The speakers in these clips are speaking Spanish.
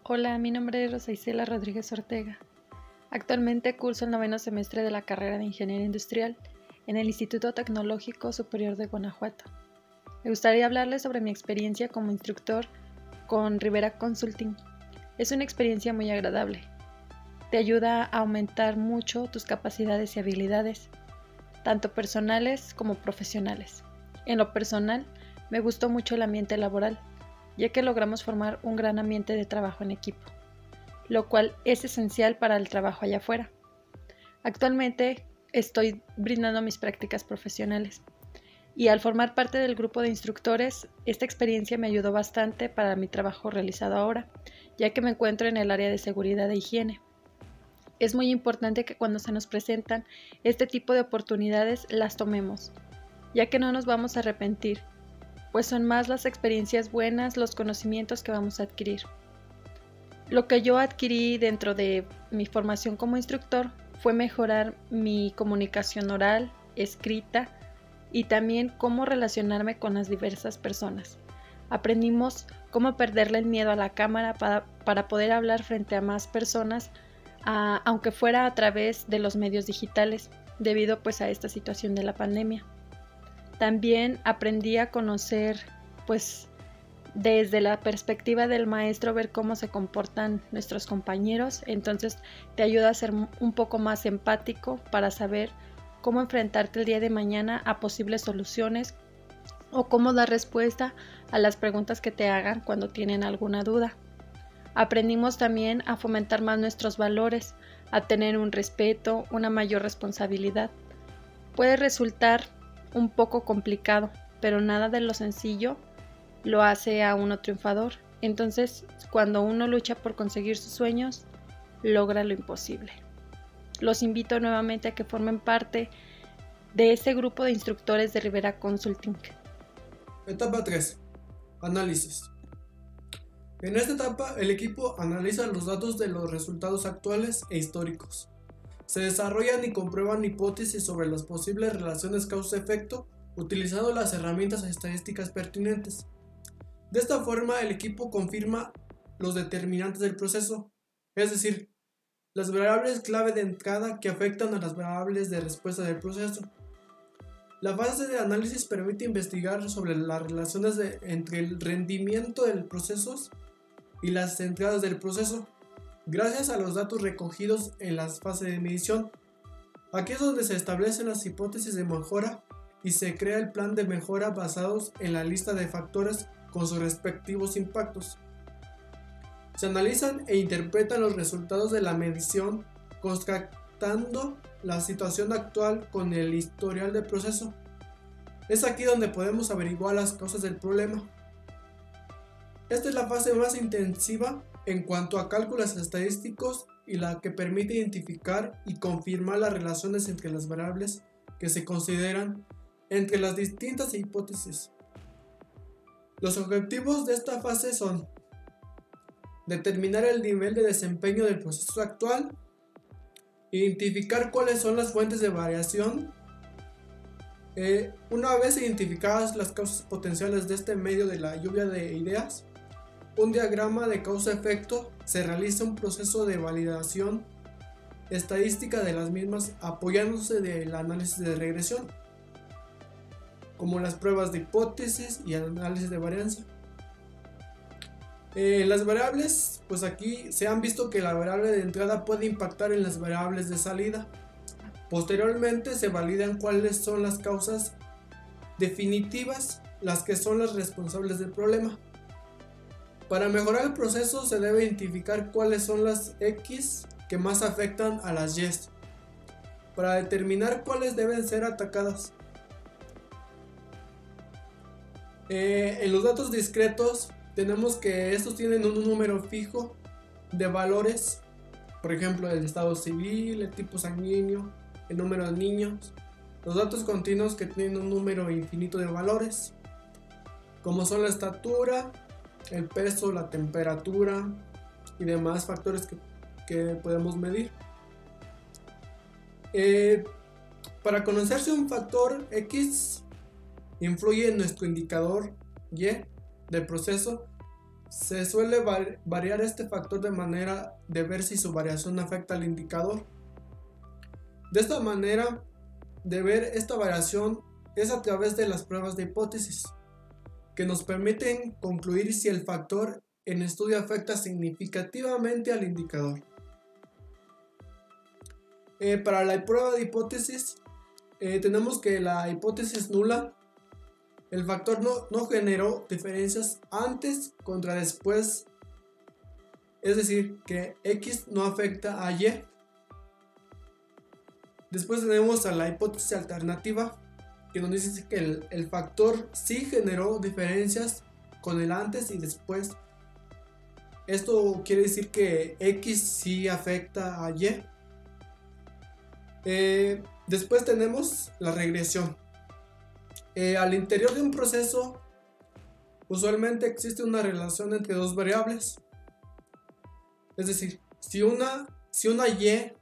Hola, mi nombre es Rosa Isela Rodríguez Ortega. Actualmente curso el noveno semestre de la carrera de Ingeniería Industrial en el Instituto Tecnológico Superior de Guanajuato. Me gustaría hablarles sobre mi experiencia como instructor con Rivera Consulting. Es una experiencia muy agradable. Te ayuda a aumentar mucho tus capacidades y habilidades, tanto personales como profesionales. En lo personal, me gustó mucho el ambiente laboral, ya que logramos formar un gran ambiente de trabajo en equipo, lo cual es esencial para el trabajo allá afuera. Actualmente estoy brindando mis prácticas profesionales y al formar parte del grupo de instructores, esta experiencia me ayudó bastante para mi trabajo realizado ahora, ya que me encuentro en el área de seguridad e higiene. Es muy importante que cuando se nos presentan este tipo de oportunidades las tomemos, ya que no nos vamos a arrepentir, pues son más las experiencias buenas, los conocimientos que vamos a adquirir. Lo que yo adquirí dentro de mi formación como instructor fue mejorar mi comunicación oral, escrita y también cómo relacionarme con las diversas personas. Aprendimos cómo perderle el miedo a la cámara para poder hablar frente a más personas, aunque fuera a través de los medios digitales, debido pues a esta situación de la pandemia. También aprendí a conocer pues desde la perspectiva del maestro, ver cómo se comportan nuestros compañeros, entonces te ayuda a ser un poco más empático para saber cómo enfrentarte el día de mañana a posibles soluciones o cómo dar respuesta a las preguntas que te hagan cuando tienen alguna duda. Aprendimos también a fomentar más nuestros valores, a tener un respeto, una mayor responsabilidad. Puede resultar un poco complicado, pero nada de lo sencillo lo hace a uno triunfador. Entonces, cuando uno lucha por conseguir sus sueños, logra lo imposible. Los invito nuevamente a que formen parte de este grupo de instructores de Rivera Consulting. Etapa 3. Análisis. En esta etapa, el equipo analiza los datos de los resultados actuales e históricos. Se desarrollan y comprueban hipótesis sobre las posibles relaciones causa-efecto utilizando las herramientas estadísticas pertinentes. De esta forma, el equipo confirma los determinantes del proceso, es decir, las variables clave de entrada que afectan a las variables de respuesta del proceso. La fase de análisis permite investigar sobre las relaciones entre el rendimiento del proceso y las entradas del proceso, gracias a los datos recogidos en la fase de medición. Aquí es donde se establecen las hipótesis de mejora y se crea el plan de mejora basados en la lista de factores con sus respectivos impactos. Se analizan e interpretan los resultados de la medición, contrastando la situación actual con el historial del proceso. Es aquí donde podemos averiguar las causas del problema. Esta es la fase más intensiva en cuanto a cálculos estadísticos y la que permite identificar y confirmar las relaciones entre las variables que se consideran entre las distintas hipótesis. Los objetivos de esta fase son determinar el nivel de desempeño del proceso actual, identificar cuáles son las fuentes de variación. Una vez identificadas las causas potenciales de este medio de la lluvia de ideas, un diagrama de causa-efecto, se realiza un proceso de validación estadística de las mismas apoyándose del análisis de regresión, como las pruebas de hipótesis y análisis de varianza. Las variables, pues aquí se han visto que la variable de entrada puede impactar en las variables de salida. Posteriormente se validan cuáles son las causas definitivas, las que son las responsables del problema. Para mejorar el proceso se debe identificar cuáles son las X que más afectan a las Y, para determinar cuáles deben ser atacadas. En los datos discretos tenemos que estos tienen un número fijo de valores, por ejemplo el estado civil, el tipo sanguíneo, el número de niños. Los datos continuos que tienen un número infinito de valores, como son la estatura, el peso, la temperatura y demás factores que podemos medir. Para conocer si un factor X influye en nuestro indicador Y del proceso, se suele variar este factor de manera de ver si su variación afecta al indicador. De esta manera de ver esta variación es a través de las pruebas de hipótesis, que nos permiten concluir si el factor en estudio afecta significativamente al indicador. Para la prueba de hipótesis, tenemos que la hipótesis nula, el factor no generó diferencias antes contra después, es decir, que X no afecta a Y. Después tenemos a la hipótesis alternativa, que nos dice que el factor sí generó diferencias con el antes y después. Esto quiere decir que X sí afecta a Y. Después tenemos la regresión. Al interior de un proceso, usualmente existe una relación entre dos variables. Es decir, si una Y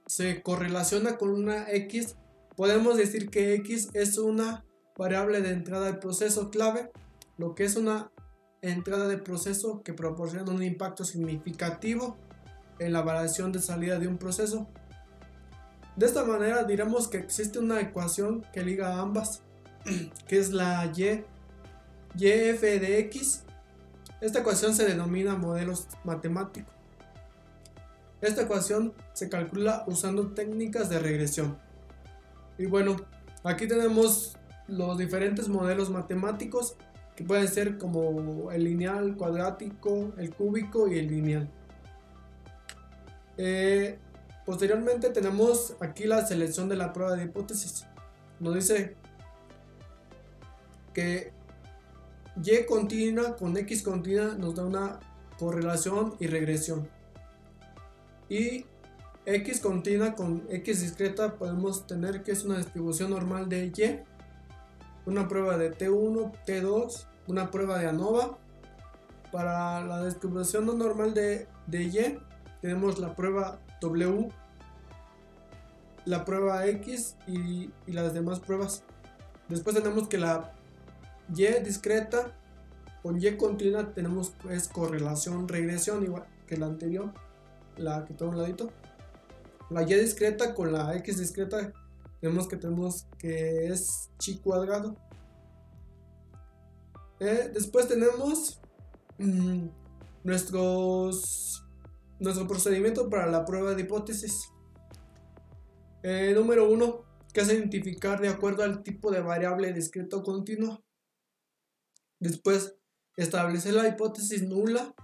se correlaciona con una X, podemos decir que X es una variable de entrada del proceso clave, lo que es una entrada de proceso que proporciona un impacto significativo en la variación de salida de un proceso. De esta manera diremos que existe una ecuación que liga a ambas, que es la YF de X. Esta ecuación se denomina modelo matemático. Esta ecuación se calcula usando técnicas de regresión. Y bueno, aquí tenemos los diferentes modelos matemáticos que pueden ser como el lineal, cuadrático, el cúbico y el lineal. Posteriormente tenemos aquí la selección de la prueba de hipótesis. Nos dice que Y continua con X continua nos da una correlación y regresión. Y X continua con X discreta podemos tener que es una distribución normal de Y, una prueba de T1, T2, una prueba de ANOVA. Para la distribución no normal de Y tenemos la prueba W, la prueba X y las demás pruebas. Después tenemos que la Y discreta con Y continua tenemos pues correlación regresión, igual que la anterior, la que está a un ladito. La Y discreta con la X discreta tenemos que es chi cuadrado. Después tenemos nuestro procedimiento para la prueba de hipótesis. Número 1, que es identificar de acuerdo al tipo de variable discreta o continua. Después, establecer la hipótesis nula.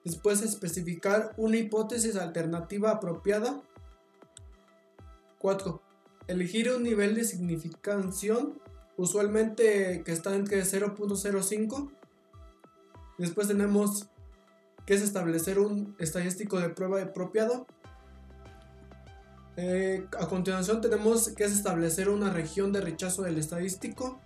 Después, especificar una hipótesis alternativa apropiada. 4. Elegir un nivel de significación, usualmente que está entre 0.05. Después tenemos que es establecer un estadístico de prueba apropiado. A continuación tenemos que es establecer una región de rechazo del estadístico,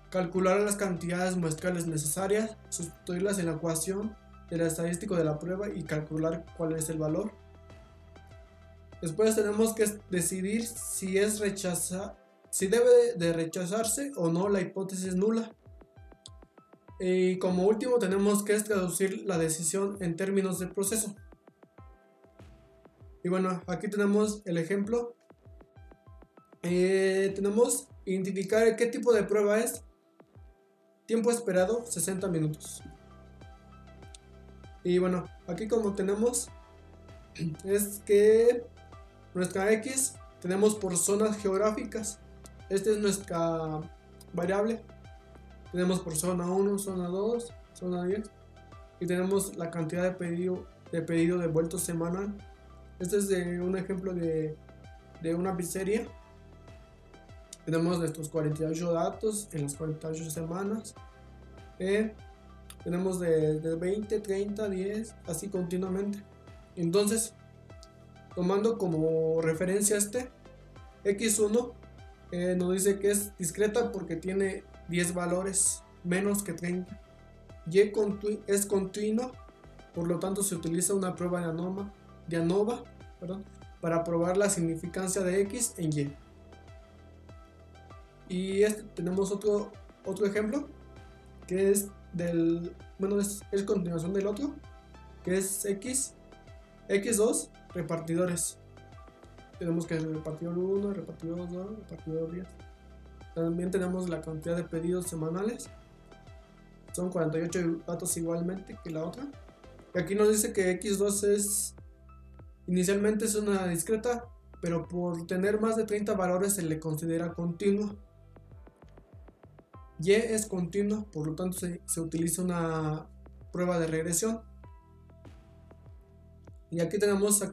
calcular las cantidades muestrales necesarias, sustituirlas en la ecuación del estadístico de la prueba y calcular cuál es el valor. Después tenemos que decidir si debe de rechazarse o no la hipótesis nula. Y como último tenemos que traducir la decisión en términos del proceso. Y bueno, aquí tenemos el ejemplo. Tenemos identificar qué tipo de prueba es. Tiempo esperado 60 minutos. Y bueno, aquí como tenemos es que nuestra X tenemos por zonas geográficas. Esta es nuestra variable. Tenemos por zona 1, zona 2, zona 10. Y tenemos la cantidad de pedido de vueltos semanal. Este es de un ejemplo de una pizzería. Tenemos nuestros 48 datos en las 48 semanas. Tenemos de 20, 30, 10, así continuamente. Entonces, tomando como referencia X1 nos dice que es discreta porque tiene 10 valores menos que 30. Y es continua, por lo tanto se utiliza una prueba de ANOVA, para probar la significancia de X en Y. Y tenemos otro ejemplo, que es bueno, es continuación del otro, que es X2 repartidores. Tenemos que el repartidor 1, repartidor 2, repartidor 10. También tenemos la cantidad de pedidos semanales. Son 48 datos igualmente que la otra. Y aquí nos dice que X2 inicialmente es una discreta, pero por tener más de 30 valores se le considera continua. Y es continua, por lo tanto se utiliza una prueba de regresión. Y aquí tenemos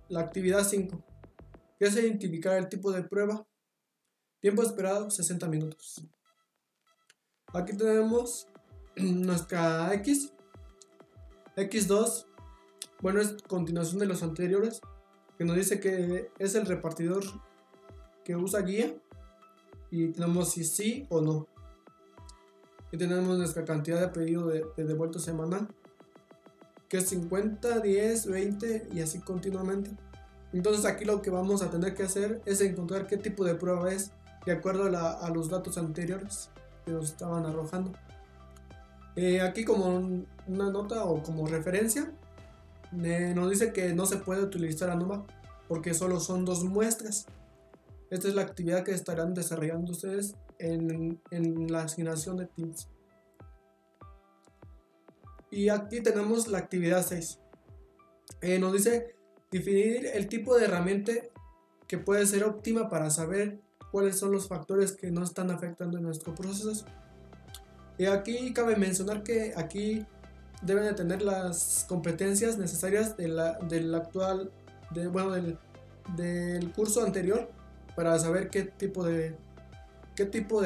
la actividad 5, que es identificar el tipo de prueba. Tiempo esperado 60 minutos. Aquí tenemos nuestra X2, bueno, es continuación de los anteriores, que nos dice que es el repartidor que usa guía, y tenemos si sí o no. Y tenemos nuestra cantidad de pedido de devuelto semanal, que es 50, 10, 20 y así continuamente. Entonces aquí lo que vamos a tener que hacer es encontrar qué tipo de prueba es, de acuerdo a los datos anteriores que nos estaban arrojando. Aquí como una nota o como referencia, nos dice que no se puede utilizar ANOVA porque solo son 2 muestras. Esta es la actividad que estarán desarrollando ustedes en la asignación de Teams. Y aquí tenemos la actividad 6. Nos dice definir el tipo de herramienta que puede ser óptima para saber cuáles son los factores que no están afectando en nuestro proceso. Y aquí cabe mencionar que aquí deben de tener las competencias necesarias del curso anterior para saber qué tipo de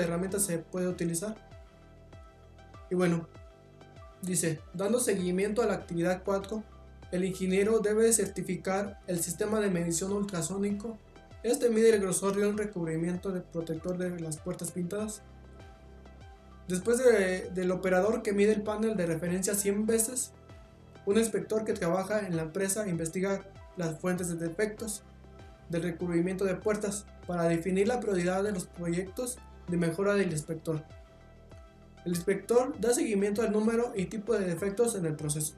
herramienta se puede utilizar. Y bueno, dice, dando seguimiento a la actividad 4, el ingeniero debe certificar el sistema de medición ultrasónico. Este mide el grosor de un recubrimiento de protector de las puertas pintadas. Después del operador que mide el panel de referencia 100 veces, un inspector que trabaja en la empresa investiga las fuentes de defectos del recubrimiento de puertas para definir la prioridad de los proyectos de mejora del inspector. El inspector da seguimiento al número y tipo de defectos en el proceso.